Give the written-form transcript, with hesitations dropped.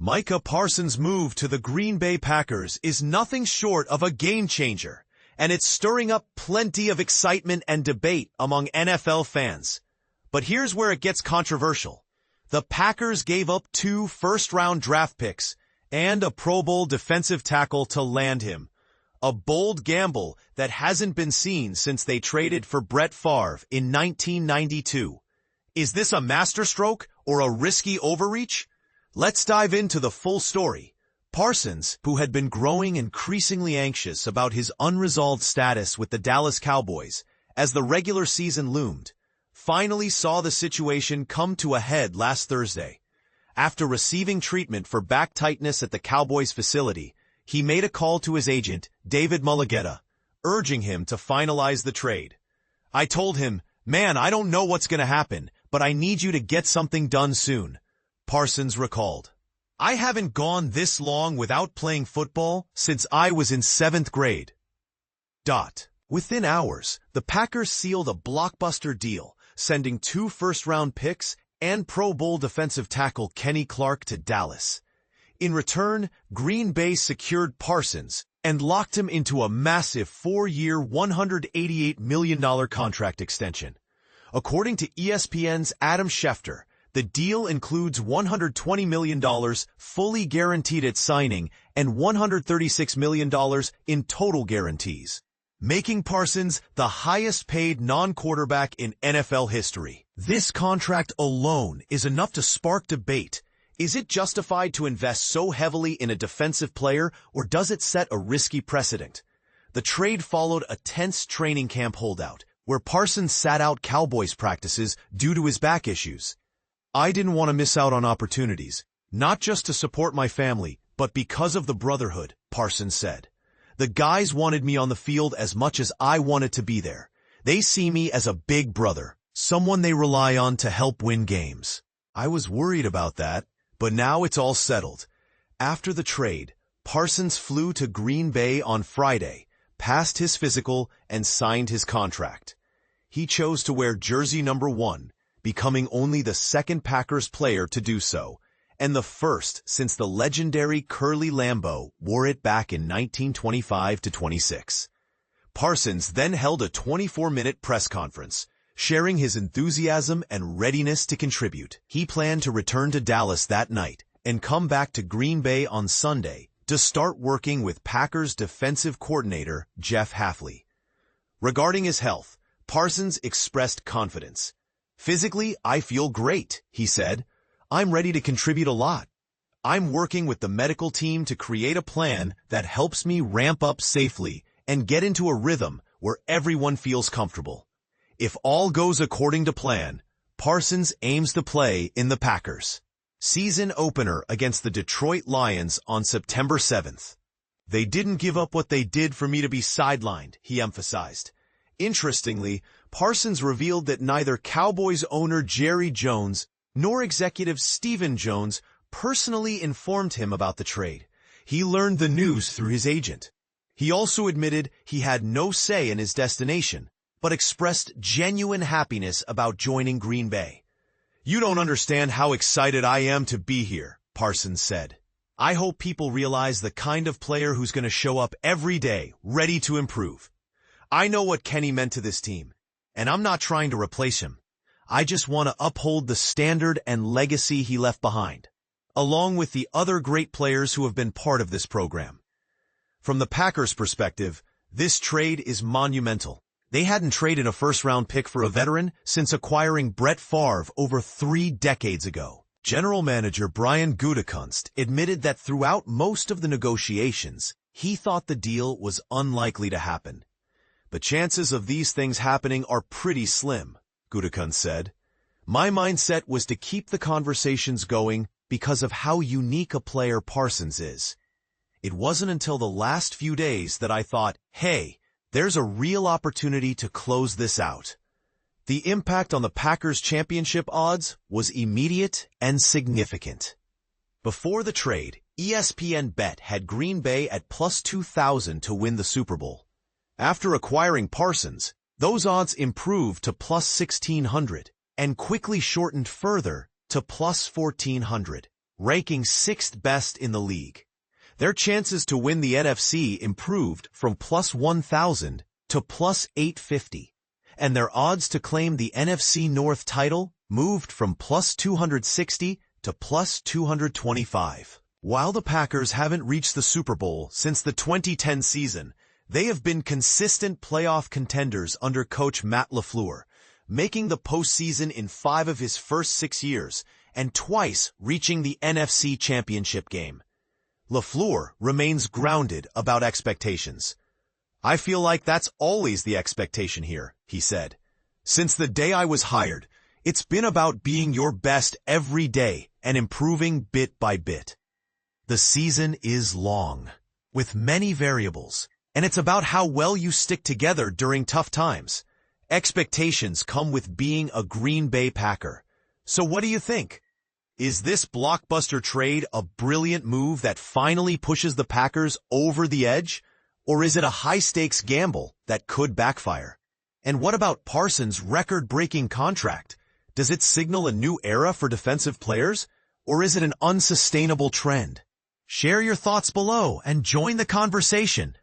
Micah Parsons' move to the Green Bay Packers is nothing short of a game-changer, and it's stirring up plenty of excitement and debate among NFL fans. But here's where it gets controversial. The Packers gave up 2 first-round draft picks and a Pro Bowl defensive tackle to land him. A bold gamble that hasn't been seen since they traded for Brett Favre in 1992. Is this a masterstroke or a risky overreach? Let's dive into the full story. Parsons, who had been growing increasingly anxious about his unresolved status with the Dallas Cowboys as the regular season loomed, finally saw the situation come to a head last Thursday. After receiving treatment for back tightness at the Cowboys facility, he made a call to his agent, David Mulugheta, urging him to finalize the trade. "I told him, man, I don't know what's going to happen, but I need you to get something done soon," Parsons recalled. "I haven't gone this long without playing football since I was in 7th grade. Within hours, the Packers sealed a blockbuster deal, sending 2 first-round picks and Pro Bowl defensive tackle Kenny Clark to Dallas. In return, Green Bay secured Parsons and locked him into a massive 4-year, $188 million contract extension. According to ESPN's Adam Schefter, the deal includes $120 million fully guaranteed at signing and $136 million in total guarantees, making Parsons the highest-paid non-quarterback in NFL history. This contract alone is enough to spark debate. Is it justified to invest so heavily in a defensive player, or does it set a risky precedent? The trade followed a tense training camp holdout, where Parsons sat out Cowboys practices due to his back issues. "I didn't want to miss out on opportunities, not just to support my family, but because of the brotherhood," Parsons said. "The guys wanted me on the field as much as I wanted to be there. They see me as a big brother, someone they rely on to help win games. I was worried about that, but now it's all settled." After the trade, Parsons flew to Green Bay on Friday, passed his physical, and signed his contract. He chose to wear jersey number 1, becoming only the 2nd Packers player to do so, and the first since the legendary Curly Lambeau wore it back in 1925-26. Parsons then held a 24-minute press conference, sharing his enthusiasm and readiness to contribute. He planned to return to Dallas that night and come back to Green Bay on Sunday to start working with Packers defensive coordinator Jeff Hafley. Regarding his health, Parsons expressed confidence. "Physically, I feel great," he said. "I'm ready to contribute a lot. I'm working with the medical team to create a plan that helps me ramp up safely and get into a rhythm where everyone feels comfortable." If all goes according to plan, Parsons aims to play in the Packers' season opener against the Detroit Lions on September 7th. "They didn't give up what they did for me to be sidelined," he emphasized. Interestingly, Parsons revealed that neither Cowboys owner Jerry Jones nor executive Stephen Jones personally informed him about the trade. He learned the news through his agent. He also admitted he had no say in his destination, but expressed genuine happiness about joining Green Bay. "You don't understand how excited I am to be here," Parsons said. "I hope people realize the kind of player who's going to show up every day, ready to improve. I know what Kenny meant to this team, and I'm not trying to replace him. I just want to uphold the standard and legacy he left behind, along with the other great players who have been part of this program." From the Packers' perspective, this trade is monumental. They hadn't traded a first-round pick for a veteran since acquiring Brett Favre over 3 decades ago. General Manager Brian Gutekunst admitted that throughout most of the negotiations, he thought the deal was unlikely to happen. "The chances of these things happening are pretty slim," Gutekunst said. "My mindset was to keep the conversations going because of how unique a player Parsons is. It wasn't until the last few days that I thought, hey, there's a real opportunity to close this out." The impact on the Packers' championship odds was immediate and significant. Before the trade, ESPN Bet had Green Bay at plus 2,000 to win the Super Bowl. After acquiring Parsons, those odds improved to plus 1,600 and quickly shortened further to plus 1,400. ranking 6th best in the league. Their chances to win the NFC improved from plus 1,000 to plus 850, and their odds to claim the NFC North title moved from plus 260 to plus 225. While the Packers haven't reached the Super Bowl since the 2010 season, they have been consistent playoff contenders under coach Matt LaFleur, making the postseason in 5 of his first 6 years and twice reaching the NFC Championship game. LaFleur remains grounded about expectations. "I feel like that's always the expectation here," he said. "Since the day I was hired, it's been about being your best every day and improving bit by bit." The season is long, with many variables, and it's about how well you stick together during tough times. Expectations come with being a Green Bay Packer. So what do you think? Is this blockbuster trade a brilliant move that finally pushes the Packers over the edge? Or is it a high-stakes gamble that could backfire? And what about Parsons' record-breaking contract? Does it signal a new era for defensive players? Or is it an unsustainable trend? Share your thoughts below and join the conversation.